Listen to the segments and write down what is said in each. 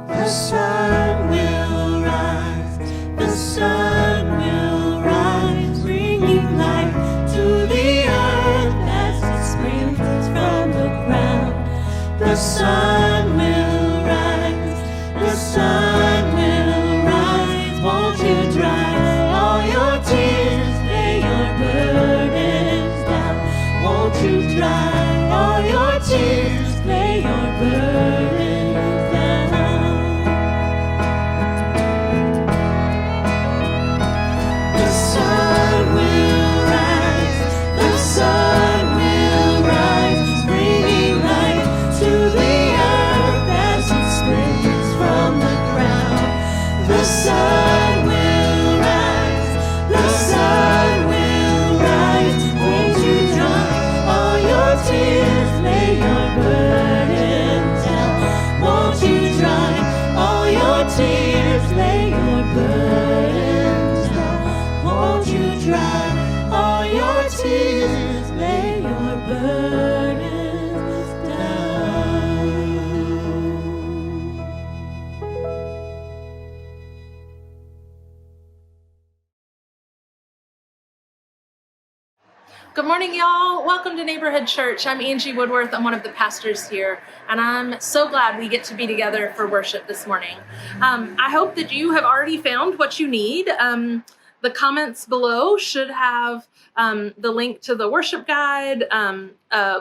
The sun will rise, the sun will rise, bringing light to the earth as it springs from the ground. The sun will rise, the sun will rise. Won't you dry all your tears, lay your burdens down? Won't you dry all your tears, lay your burdens down? The sun will rise, the sun will rise, bringing light to the earth as it springs from the ground. The sun will rise, the sun will rise. Won't you dry all your tears, lay your burdens down? Won't you dry all your tears, lay your burdens down? Won't you dry all your tears, lay your burdens down? Good morning, y'all. Welcome to Neighborhood Church. I'm Angie Woodworth. I'm one of the pastors here, and I'm so glad we get to be together for worship this morning. I hope that you have already found what you need. The comments below should have the link to the worship guide, a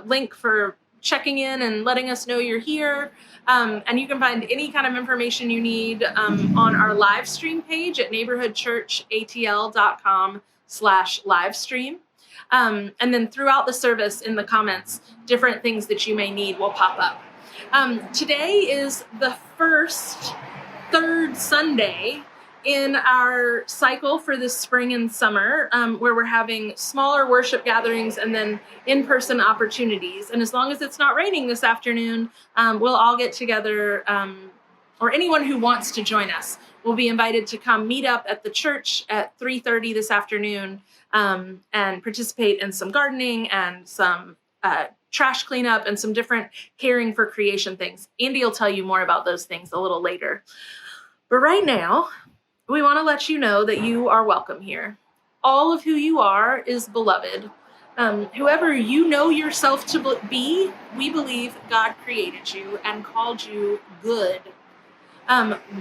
link for checking in and letting us know you're here. And you can find any kind of information you need on our live stream page at neighborhoodchurchatl.com/livestream. And then throughout the service in the comments, different things that you may need will pop up. Today is the third Sunday in our cycle for this spring and summer, where we're having smaller worship gatherings and then in-person opportunities. And as long as it's not raining this afternoon, we'll all get together, or anyone who wants to join us will be invited to come meet up at the church at 3:30 this afternoon, and participate in some gardening and some trash cleanup and some different caring for creation things. Andy will tell you more about those things a little later. But right now, we want to let you know that you are welcome here. All of who you are is beloved. Whoever you know yourself to be, we believe God created you and called you good.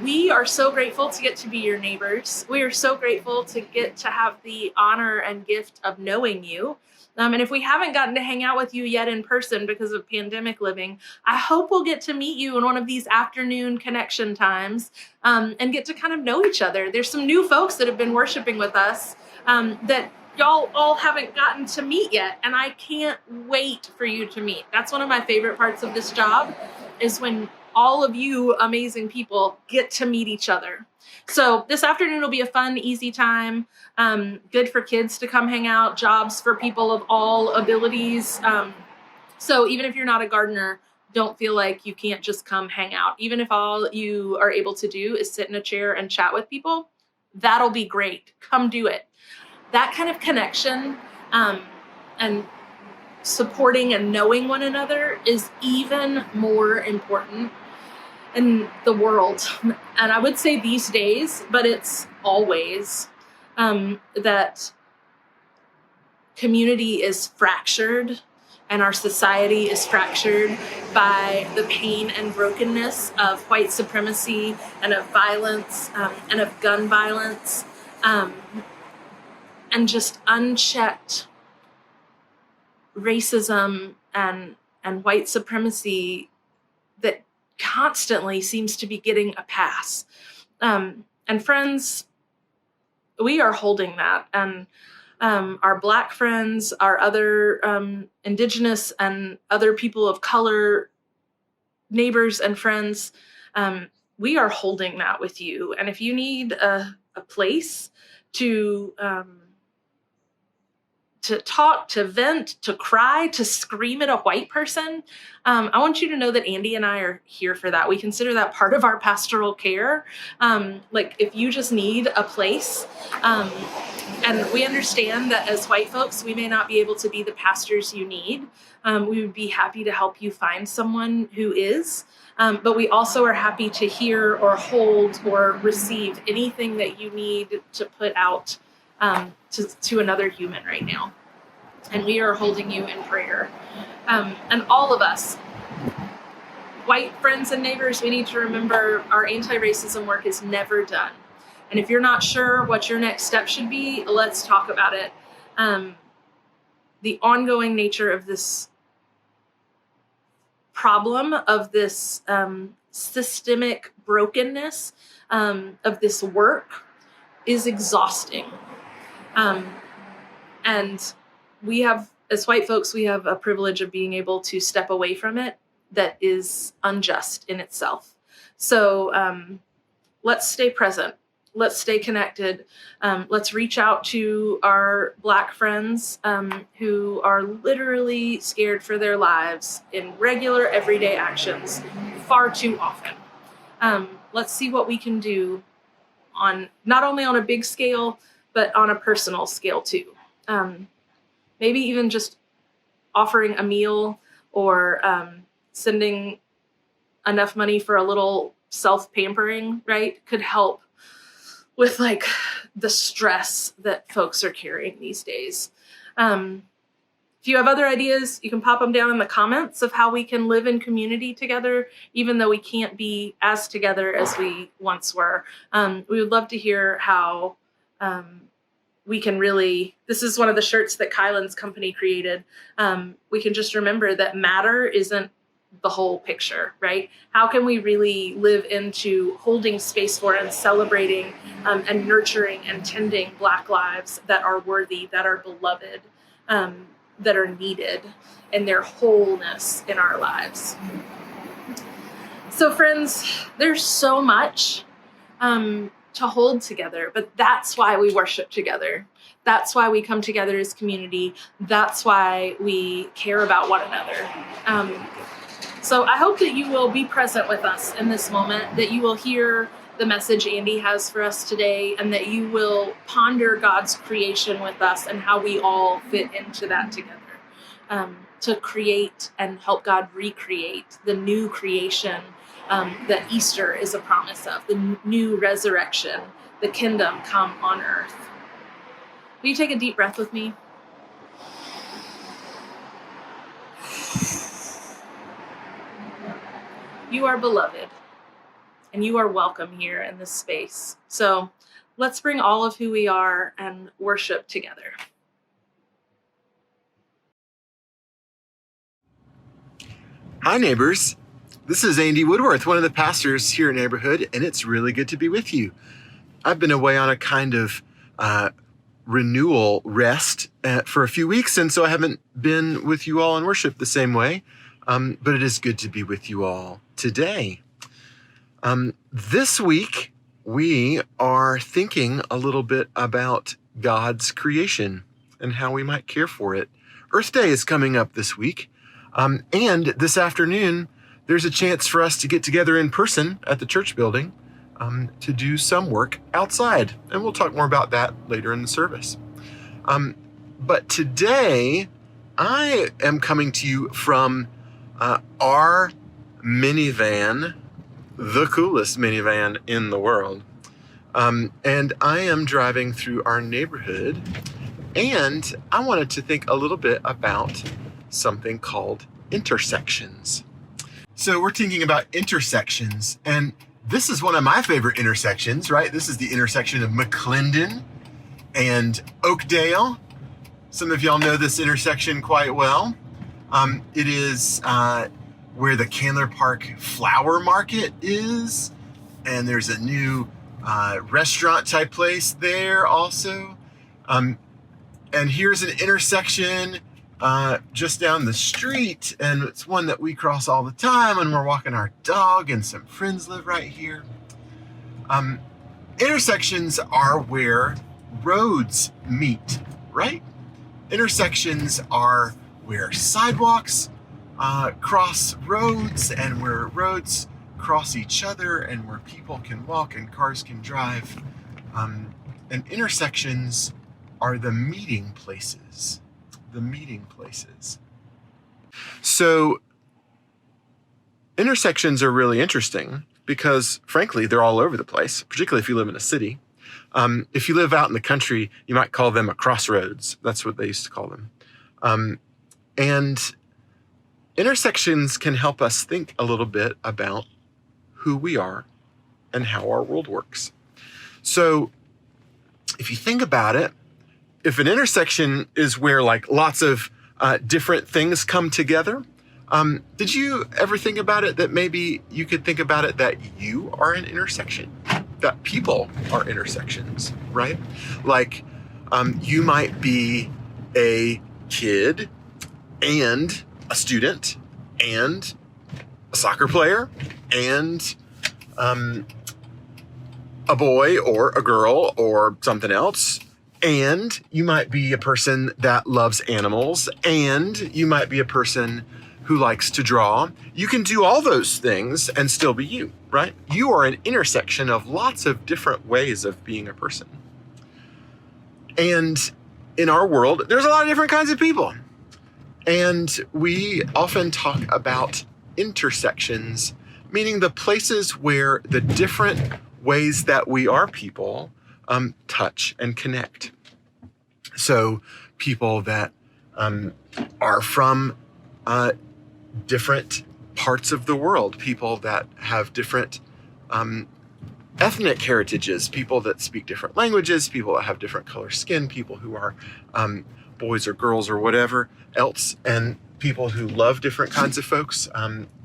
We are so grateful to get to be your neighbors. We are so grateful to get to have the honor and gift of knowing you. And if we haven't gotten to hang out with you yet in person because of pandemic living, I hope we'll get to meet you in one of these afternoon connection times, and get to kind of know each other. There's some new folks that have been worshiping with us that y'all all haven't gotten to meet yet, and I can't wait for you to meet. That's one of my favorite parts of this job, is when all of you amazing people get to meet each other. So this afternoon will be a fun, easy time. Good for kids to come hang out, jobs for people of all abilities. So even if you're not a gardener, don't feel like you can't just come hang out. Even if all you are able to do is sit in a chair and chat with people, that'll be great. Come do it. That kind of connection, and supporting and knowing one another is even more important in the world. And I would say these days, but it's always, that community is fractured and our society is fractured by the pain and brokenness of white supremacy and of violence, and of gun violence, and just unchecked racism and white supremacy that constantly seems to be getting a pass. And friends, we are holding that. And our Black friends, our other Indigenous and other people of color neighbors and friends, we are holding that with you. And if you need a place to talk, to vent, to cry, to scream at a white person, I want you to know that Andy and I are here for that. We consider that part of our pastoral care. Like if you just need a place, and we understand that as white folks, we may not be able to be the pastors you need. We would be happy to help you find someone who is. But we also are happy to hear or hold or receive anything that you need to put out to another human right now. And we are holding you in prayer. And all of us, white friends and neighbors, we need to remember our anti-racism work is never done. And if you're not sure what your next step should be, let's talk about it. The ongoing nature of this problem, of this systemic brokenness, of this work is exhausting. And we have, as white folks, we have a privilege of being able to step away from it that is unjust in itself. So let's stay present. Let's stay connected. Let's reach out to our Black friends who are literally scared for their lives in regular, everyday actions far too often. Let's see what we can do on not only on a big scale, but on a personal scale too. Maybe even just offering a meal or sending enough money for a little self-pampering, right, could help with like the stress that folks are carrying these days. If you have other ideas, you can pop them down in the comments of how we can live in community together, even though we can't be as together as we once were. We would love to hear how we can really, this is one of the shirts that Kylan's company created. We can just remember that matter isn't the whole picture, right? How can we really live into holding space for and celebrating and nurturing and tending Black lives that are worthy, that are beloved, that are needed and their wholeness in our lives. So friends, there's so much to hold together, but that's why we worship together. That's why we come together as community. That's why we care about one another. So I hope that you will be present with us in this moment, that you will hear the message Andy has for us today, and that you will ponder God's creation with us and how we all fit into that together, to create and help God recreate the new creation that Easter is a promise of, the new resurrection, the kingdom come on earth. Will you take a deep breath with me? You are beloved, and you are welcome here in this space. So let's bring all of who we are and worship together. Hi, neighbors. This is Andy Woodworth, one of the pastors here at Neighborhood, and it's really good to be with you. I've been away on a kind of renewal rest for a few weeks, and so I haven't been with you all in worship the same way, but it is good to be with you all today. This week, we are thinking a little bit about God's creation and how we might care for it. Earth Day is coming up this week, and this afternoon, there's a chance for us to get together in person at the church building to do some work outside. And we'll talk more about that later in the service. But today, I am coming to you from our minivan, the coolest minivan in the world. And I am driving through our neighborhood, and I wanted to think a little bit about something called intersections. So we're thinking about intersections, and this is one of my favorite intersections, right? This is the intersection of McClendon and Oakdale. Some of y'all know this intersection quite well. It is where the Candler Park Flower Market is, and there's a new restaurant type place there also. And here's an intersection just down the street, and it's one that we cross all the time when we're walking our dog, and some friends live right here. Intersections are where roads meet, right? Intersections are where sidewalks cross roads, and where roads cross each other, and where people can walk and cars can drive. And intersections are the meeting places. So intersections are really interesting because, frankly, they're all over the place, particularly if you live in a city. If you live out in the country, you might call them a crossroads. That's what they used to call them. And intersections can help us think a little bit about who we are and how our world works. So if you think about it, if an intersection is where like lots of different things come together, did you ever think about it that maybe you could think about it that you are an intersection, that people are intersections, right? Like you might be a kid and a student and a soccer player and a boy or a girl or something else. And you might be a person that loves animals, and you might be a person who likes to draw. You can do all those things and still be you, right? You are an intersection of lots of different ways of being a person. And in our world, there's a lot of different kinds of people. And we often talk about intersections, meaning the places where the different ways that we are people touch and connect. So people that are from different parts of the world, people that have different ethnic heritages, people that speak different languages, people that have different color skin, people who are boys or girls or whatever else, and people who love different kinds of folks,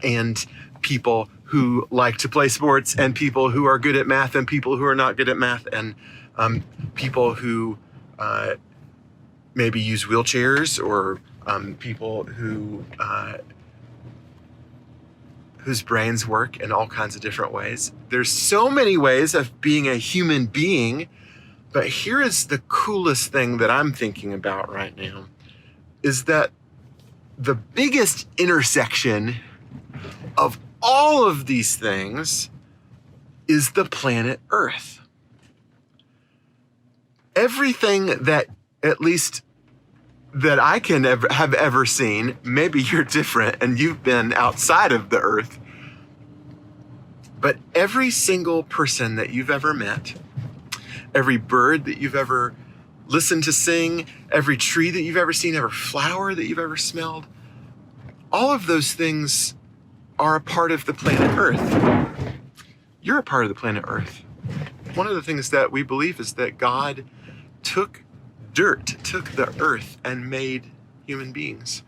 and people who like to play sports, and people who are good at math, and people who are not good at math, and people who maybe use wheelchairs, or people whose brains work in all kinds of different ways. There's so many ways of being a human being, but here is the coolest thing that I'm thinking about right now, is that the biggest intersection of all of these things is the planet Earth. Everything that, at least that I can have ever seen, maybe you're different and you've been outside of the earth, but every single person that you've ever met, every bird that you've ever listened to sing, every tree that you've ever seen, every flower that you've ever smelled, all of those things are a part of the planet Earth. You're a part of the planet Earth. One of the things that we believe is that God took the earth and made human beings.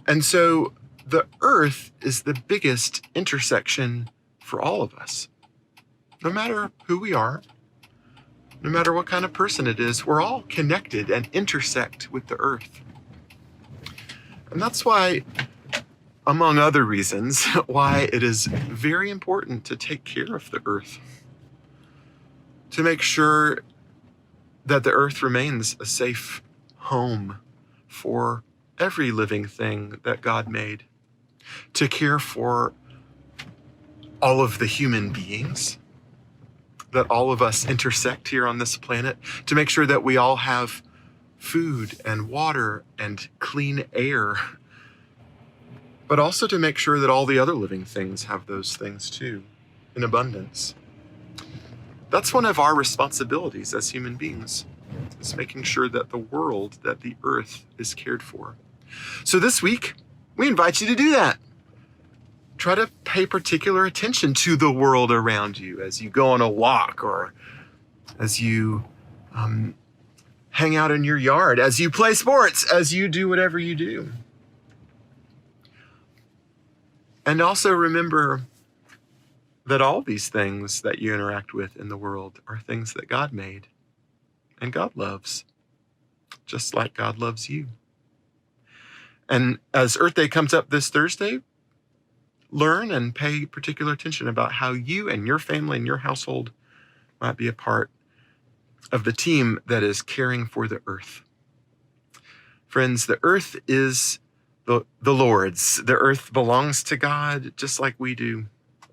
And so the earth is the biggest intersection for all of us. No matter who we are, no matter what kind of person it is, we're all connected and intersect with the earth. And that's why, among other reasons, why it is very important to take care of the earth, to make sure that the earth remains a safe home for every living thing that God made, to care for all of the human beings, that all of us intersect here on this planet, to make sure that we all have food and water and clean air, but also to make sure that all the other living things have those things too, in abundance. That's one of our responsibilities as human beings, is making sure that the world, that the earth is cared for. So this week, we invite you to do that. Try to pay particular attention to the world around you as you go on a walk, or as you hang out in your yard, as you play sports, as you do whatever you do. And also remember that all these things that you interact with in the world are things that God made and God loves, just like God loves you. And as Earth Day comes up this Thursday, learn and pay particular attention about how you and your family and your household might be a part of the team that is caring for the earth. Friends, the earth is the Lord's. The earth belongs to God just like we do.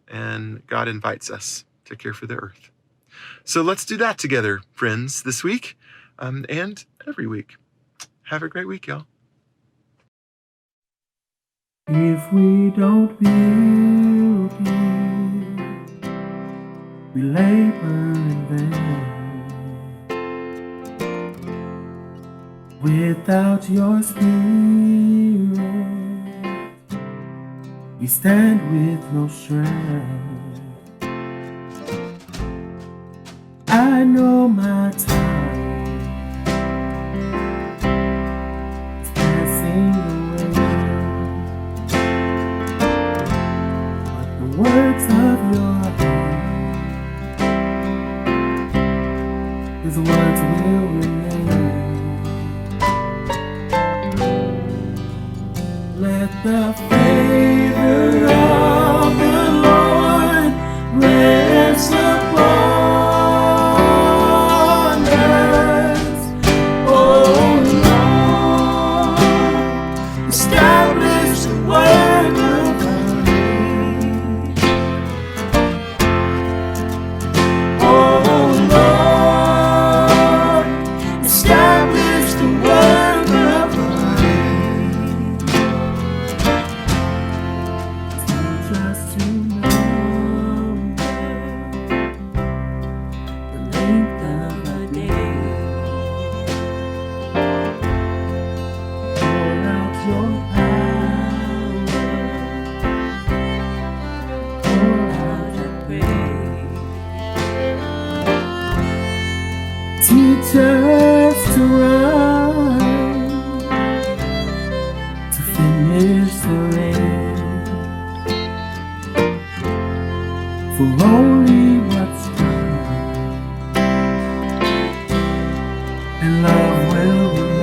And God invites us to care for the earth. So let's do that together, friends, this week and every week. Have a great week, y'all. If we don't build it, we labor in vain. Without your spirit, we stand with no strength. I know my time is passing away, but the works of your hand is what will remain. Let the favor of the Lord rest upon us, oh Lord. Establish the work of our hands, oh Lord. Establish the work of our hands. Teach us to know the length of a day. Pour out your power. Pour out your grace. Teach us to run, to finish the race. For only what's true and love will remain.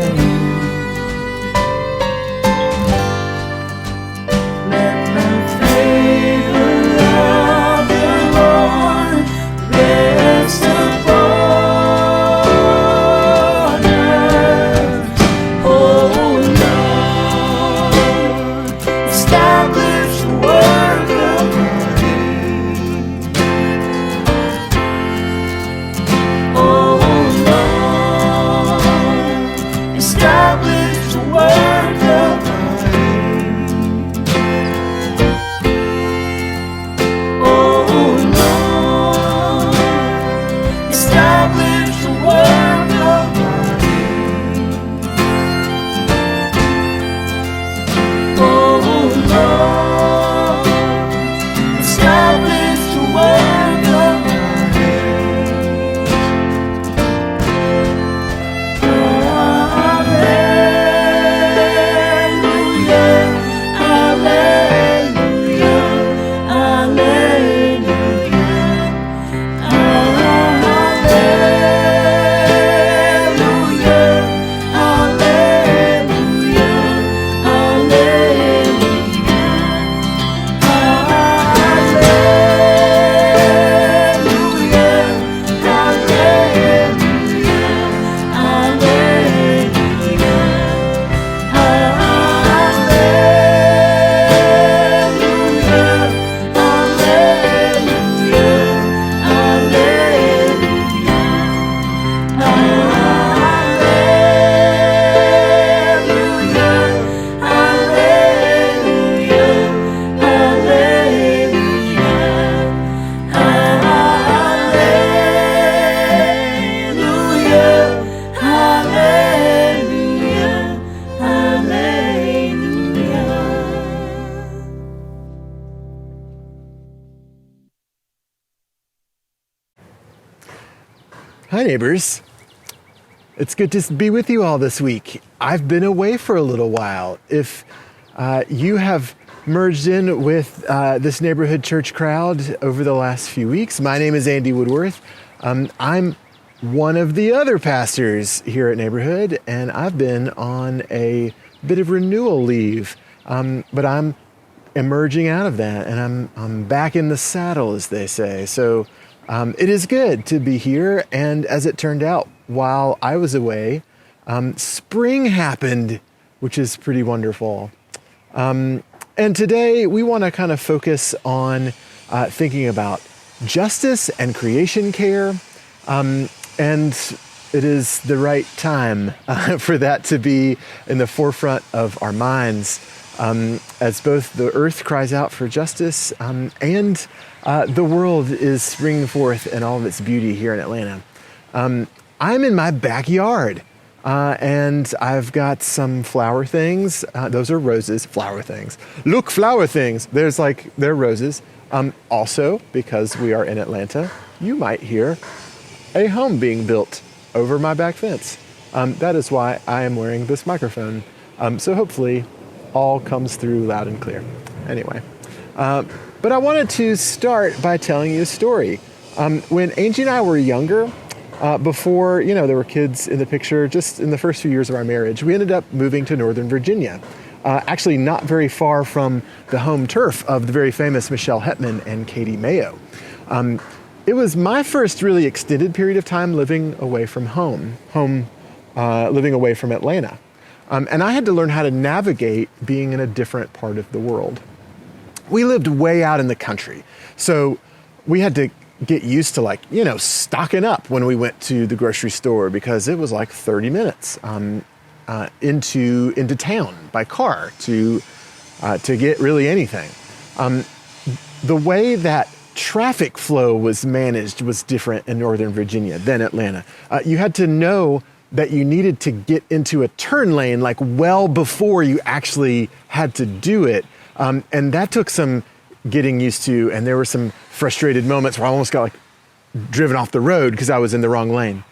Hi, neighbors. It's good to be with you all this week. I've been away for a little while. If you have merged in with this neighborhood church crowd over the last few weeks, my name is Andy Woodworth. I'm one of the other pastors here at Neighborhood, and I've been on a bit of renewal leave, but I'm emerging out of that, and I'm back in the saddle, as they say. So it is good to be here, and as it turned out, while I was away, spring happened, which is pretty wonderful. And today we want to kind of focus on thinking about justice and creation care. And it is the right time for that to be in the forefront of our minds, as both the earth cries out for justice and the world is springing forth in all of its beauty here in Atlanta. I'm in my backyard, and I've got some flower things. Those are roses, flower things. Look, flower things. They're roses. Also, because we are in Atlanta, you might hear a home being built over my back fence. That is why I am wearing this microphone. So hopefully all comes through loud and clear. Anyway, but I wanted to start by telling you a story. When Angie and I were younger, before, there were kids in the picture, just in the first few years of our marriage, we ended up moving to Northern Virginia. Actually not very far from the home turf of the very famous Michelle Hetman and Katie Mayo. It was my first really extended period of time living away from living away from Atlanta. And I had to learn how to navigate being in a different part of the world. We lived way out in the country, so we had to get used to stocking up when we went to the grocery store, because it was like 30 minutes into town by car to get really anything. The way that traffic flow was managed was different in Northern Virginia than Atlanta. You had to know that you needed to get into a turn lane well before you actually had to do it. And that took some getting used to, and there were some frustrated moments where I almost got driven off the road because I was in the wrong lane.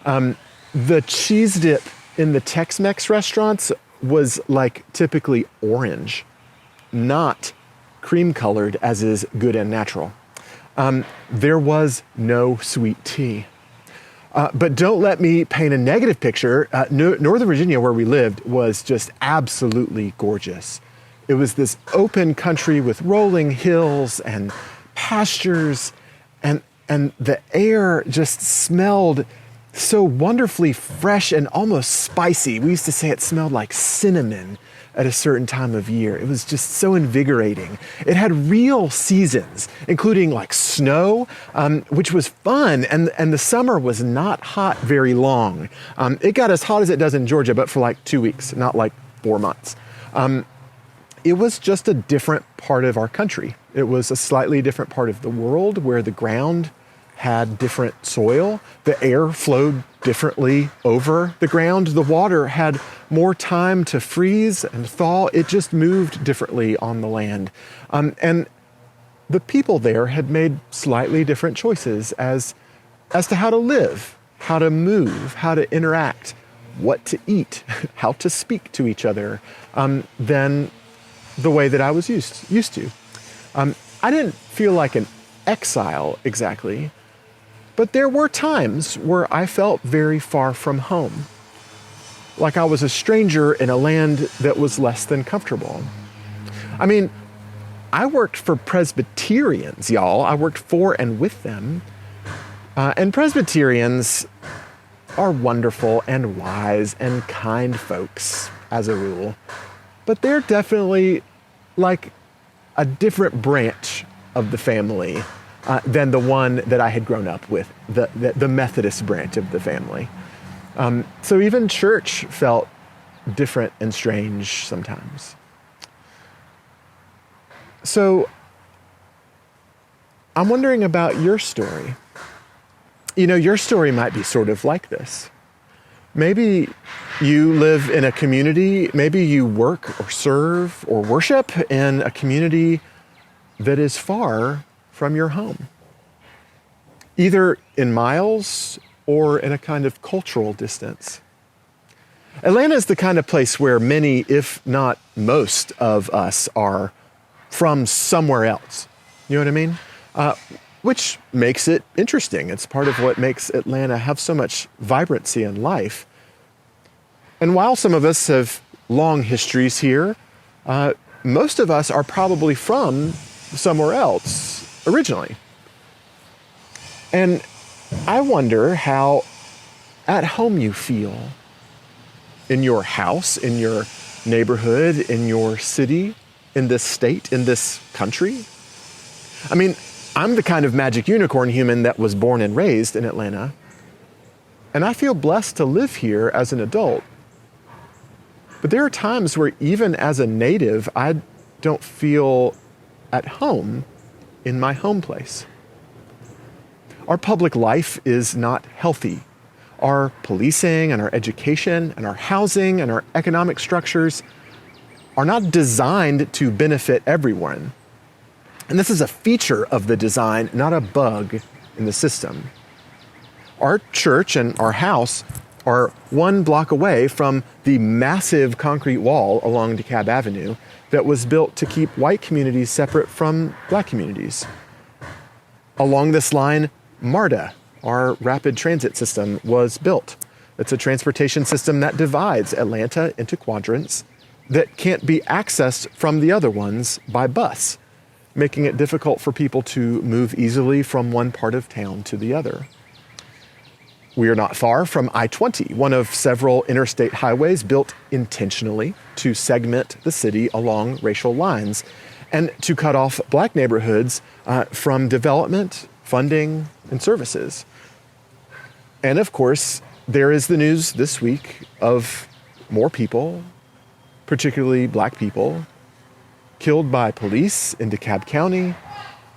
The cheese dip in the Tex-Mex restaurants was typically orange, not cream colored, as is good and natural. There was no sweet tea. But don't let me paint a negative picture. Northern Virginia, where we lived, was just absolutely gorgeous. It was this open country with rolling hills and pastures, and the air just smelled so wonderfully fresh and almost spicy. We used to say it smelled like cinnamon at a certain time of year. It was just so invigorating. It had real seasons, including snow, which was fun, and the summer was not hot very long. It got as hot as it does in Georgia, but for 2 weeks, not 4 months. It was just a different part of our country. It was a slightly different part of the world where the ground had different soil. The air flowed differently over the ground. The water had more time to freeze and thaw. It just moved differently on the land. And the people there had made slightly different choices as to how to live, how to move, how to interact, what to eat, how to speak to each other, than the way that I was used to. I didn't feel like an exile exactly, but there were times where I felt very far from home, like I was a stranger in a land that was less than comfortable. I mean, I worked for Presbyterians, y'all. I worked for and with them. And Presbyterians are wonderful and wise and kind folks, as a rule. But they're definitely a different branch of the family than the one that I had grown up with, the Methodist branch of the family. So even church felt different and strange sometimes. So I'm wondering about your story. Your story might be sort of like this. Maybe you live in a community, maybe you work or serve or worship in a community that is far from your home, either in miles or in a kind of cultural distance. Atlanta is the kind of place where many, if not most of us are from somewhere else. You know what I mean? Which makes it interesting. It's part of what makes Atlanta have so much vibrancy and life. And while some of us have long histories here, most of us are probably from somewhere else originally. And I wonder how at home you feel in your house, in your neighborhood, in your city, in this state, in this country. I mean, I'm the kind of magic unicorn human that was born and raised in Atlanta, and I feel blessed to live here as an adult. But there are times where even as a native, I don't feel at home in my home place. Our public life is not healthy. Our policing and our education and our housing and our economic structures are not designed to benefit everyone. And this is a feature of the design, not a bug in the system. Our church and our house are 1 block away from the massive concrete wall along DeKalb Avenue that was built to keep white communities separate from black communities. Along this line, MARTA, our rapid transit system, was built. It's a transportation system that divides Atlanta into quadrants that can't be accessed from the other ones by bus, making it difficult for people to move easily from one part of town to the other. We are not far from I-20, one of several interstate highways built intentionally to segment the city along racial lines and to cut off black neighborhoods from development, funding, and services. And of course, there is the news this week of more people, particularly black people, killed by police in DeKalb County,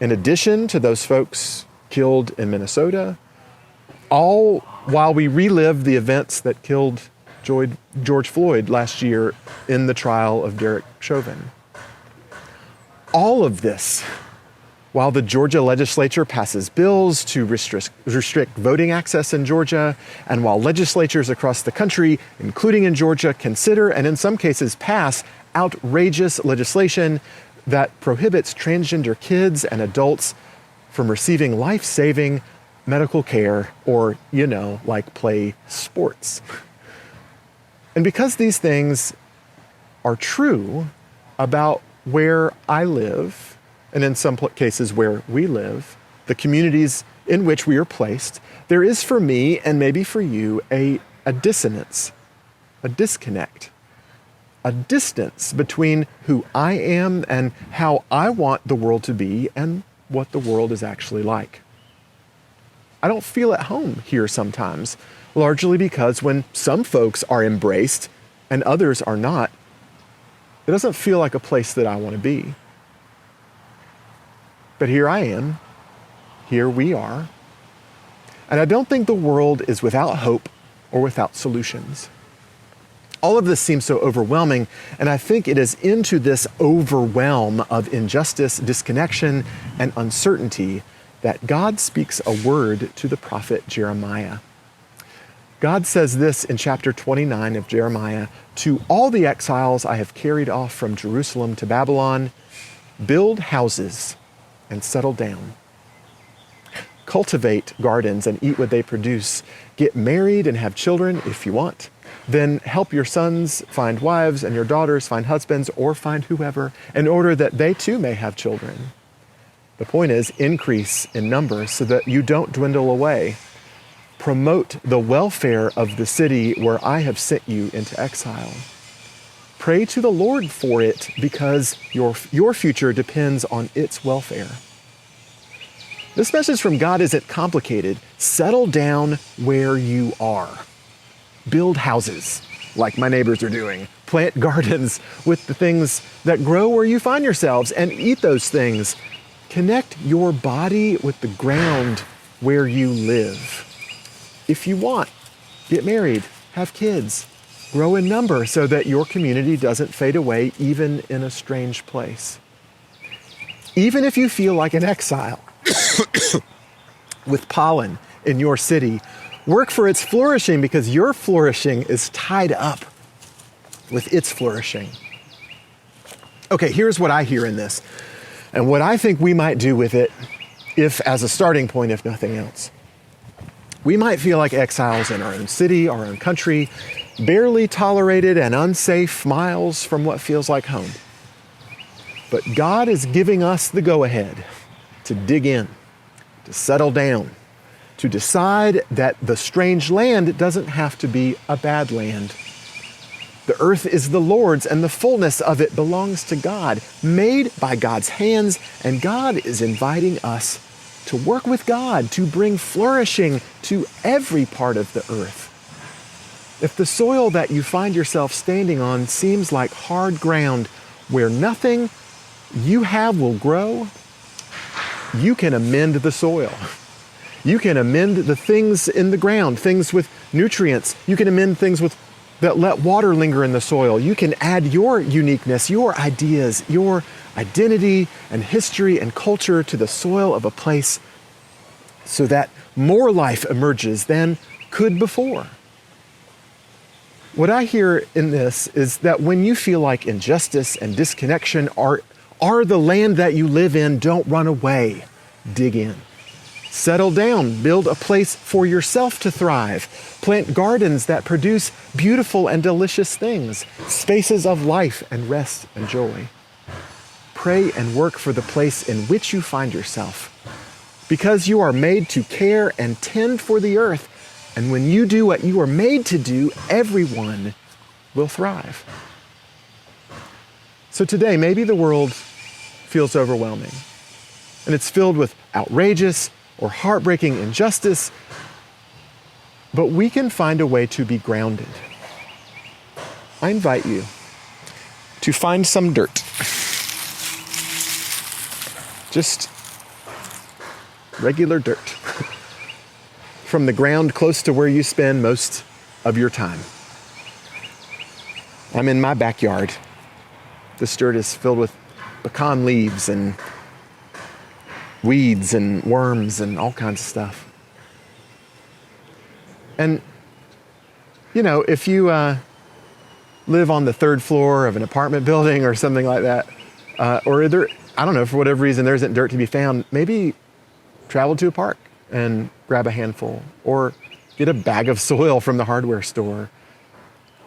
in addition to those folks killed in Minnesota, all while we relive the events that killed George Floyd last year in the trial of Derek Chauvin. All of this while the Georgia legislature passes bills to restrict voting access in Georgia, and while legislatures across the country, including in Georgia, consider and in some cases pass outrageous legislation that prohibits transgender kids and adults from receiving life-saving medical care or, like play sports. And because these things are true about where I live, and in some cases where we live, the communities in which we are placed, there is for me, and maybe for you, a dissonance, a disconnect, a distance between who I am and how I want the world to be and what the world is actually like. I don't feel at home here sometimes, largely because when some folks are embraced and others are not, it doesn't feel like a place that I want to be. But here I am, here we are, and I don't think the world is without hope or without solutions. All of this seems so overwhelming, and I think it is into this overwhelm of injustice, disconnection, and uncertainty that God speaks a word to the prophet Jeremiah. God says this in chapter 29 of Jeremiah, "To all the exiles I have carried off from Jerusalem to Babylon, build houses and settle down. Cultivate gardens and eat what they produce. Get married and have children if you want. Then help your sons find wives and your daughters find husbands or find whoever, in order that they too may have children." The point is, increase in numbers so that you don't dwindle away. Promote the welfare of the city where I have sent you into exile. Pray to the Lord for it, because your future depends on its welfare. This message from God isn't complicated. Settle down where you are. Build houses, like my neighbors are doing. Plant gardens with the things that grow where you find yourselves and eat those things. Connect your body with the ground where you live. If you want, get married, have kids, grow in number so that your community doesn't fade away even in a strange place. Even if you feel like an exile with pollen in your city, Work for its flourishing because your flourishing is tied up with its flourishing. Okay, here's what I hear in this and what I think we might do with it if as a starting point, if nothing else. We might feel like exiles in our own city, our own country, barely tolerated and unsafe miles from what feels like home. But God is giving us the go-ahead to dig in, to settle down, to decide that the strange land doesn't have to be a bad land. The earth is the Lord's and the fullness of it belongs to God, made by God's hands, and God is inviting us to work with God, to bring flourishing to every part of the earth. If the soil that you find yourself standing on seems like hard ground where nothing you have will grow, you can amend the soil. You can amend the things in the ground, things with nutrients. You can amend things that let water linger in the soil. You can add your uniqueness, your ideas, your identity and history and culture to the soil of a place so that more life emerges than could before. What I hear in this is that when you feel like injustice and disconnection are the land that you live in, don't run away. Dig in. Settle down, build a place for yourself to thrive. Plant gardens that produce beautiful and delicious things, spaces of life and rest and joy. Pray and work for the place in which you find yourself, because you are made to care and tend for the earth. And when you do what you are made to do, everyone will thrive. So today, maybe the world feels overwhelming, and it's filled with outrageous or heartbreaking injustice, but we can find a way to be grounded. I invite you to find some dirt. Just regular dirt from the ground close to where you spend most of your time. I'm in my backyard. This dirt is filled with pecan leaves and weeds and worms and all kinds of stuff. And, you know, if you live on the third floor of an apartment building or something like that, or I don't know, for whatever reason there isn't dirt to be found, maybe travel to a park and grab a handful, or get a bag of soil from the hardware store.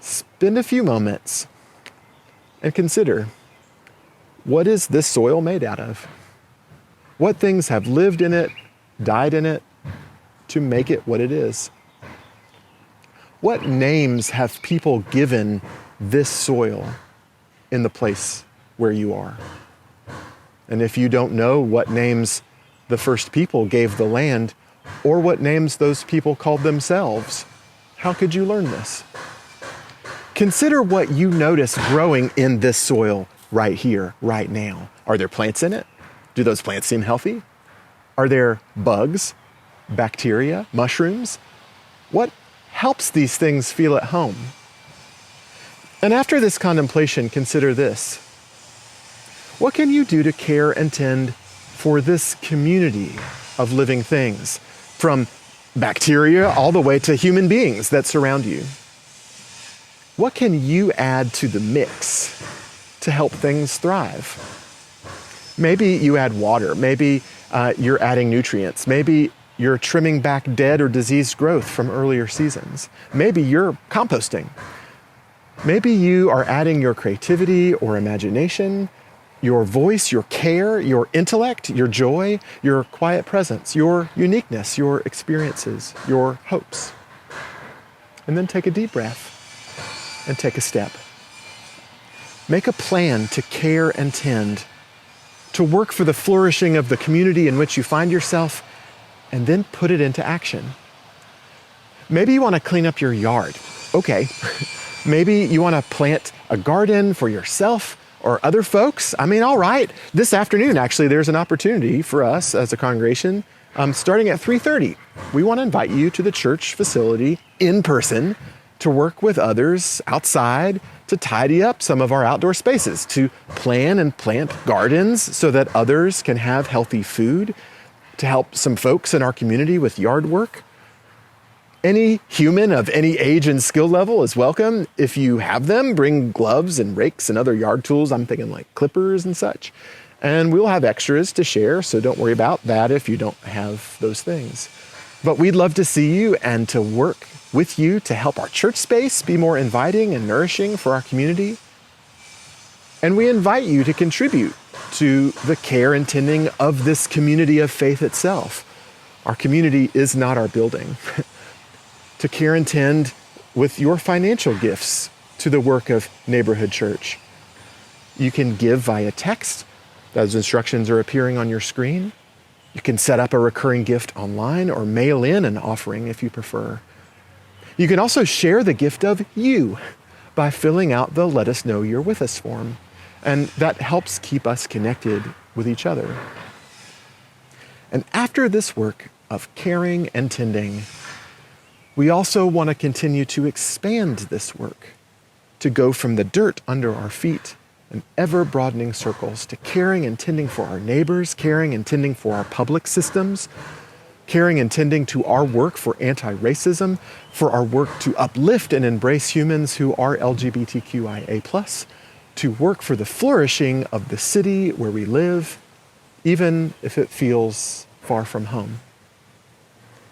Spend a few moments and consider, what is this soil made out of? What things have lived in it, died in it, to make it what it is? What names have people given this soil in the place where you are? And if you don't know what names the first people gave the land, or what names those people called themselves, how could you learn this? Consider what you notice growing in this soil right here, right now. Are there plants in it? Do those plants seem healthy? Are there bugs, bacteria, mushrooms? What helps these things feel at home? And after this contemplation, consider this. What can you do to care and tend for this community of living things, from bacteria all the way to human beings that surround you? What can you add to the mix to help things thrive? Maybe you add water. Maybe you're adding nutrients. Maybe you're trimming back dead or diseased growth from earlier seasons. Maybe you're composting. Maybe you are adding your creativity or imagination, your voice, your care, your intellect, your joy, your quiet presence, your uniqueness, your experiences, your hopes. And then take a deep breath and take a step. Make a plan to care and tend, to work for the flourishing of the community in which you find yourself, and then put it into action. Maybe you want to clean up your yard. Okay. Maybe you want to plant a garden for yourself or other folks. I mean, all right. This afternoon, actually, there's an opportunity for us as a congregation, starting at 3:30. We want to invite you to the church facility in person to work with others outside, to tidy up some of our outdoor spaces, to plan and plant gardens so that others can have healthy food, to help some folks in our community with yard work. Any human of any age and skill level is welcome. If you have them, bring gloves and rakes and other yard tools. I'm thinking like clippers and such. And we'll have extras to share, so don't worry about that if you don't have those things. But we'd love to see you and to work with you to help our church space be more inviting and nourishing for our community. And we invite you to contribute to the care and tending of this community of faith itself. Our community is not our building. To care and tend with your financial gifts to the work of Neighborhood Church. You can give via text. Those instructions are appearing on your screen. You can set up a recurring gift online or mail in an offering if you prefer. You can also share the gift of you by filling out the Let Us Know You're With Us form. And that helps keep us connected with each other. And after this work of caring and tending, we also want to continue to expand this work, to go from the dirt under our feet in ever-broadening circles to caring and tending for our neighbors, caring and tending for our public systems, caring and tending to our work for anti-racism, for our work to uplift and embrace humans who are LGBTQIA+, to work for the flourishing of the city where we live, even if it feels far from home.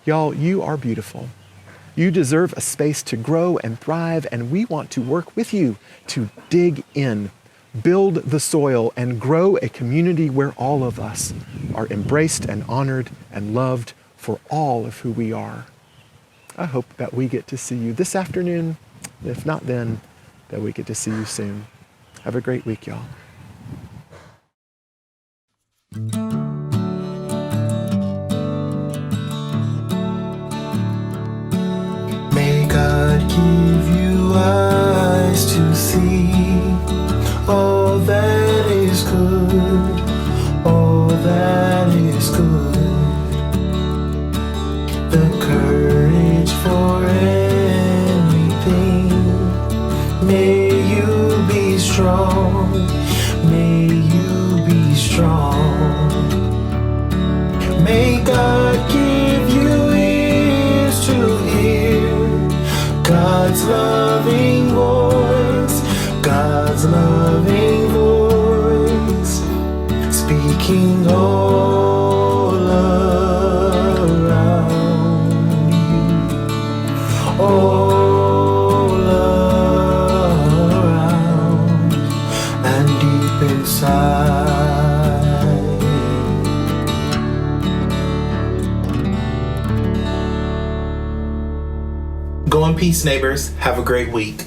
Y'all, you are beautiful. You deserve a space to grow and thrive, and we want to work with you to dig in, build the soil, and grow a community where all of us are embraced and honored and loved for all of who we are. I hope that we get to see you this afternoon. If not then, that we get to see you soon. Have a great week, y'all. May God give you eyes to see all that is good, all that is good. The courage for anything. May you be strong, may you be strong. May God give you ears to hear God's loving voice, God's loving voice, speaking all around you, all around and deep inside. Go in peace, neighbors. Have a great week.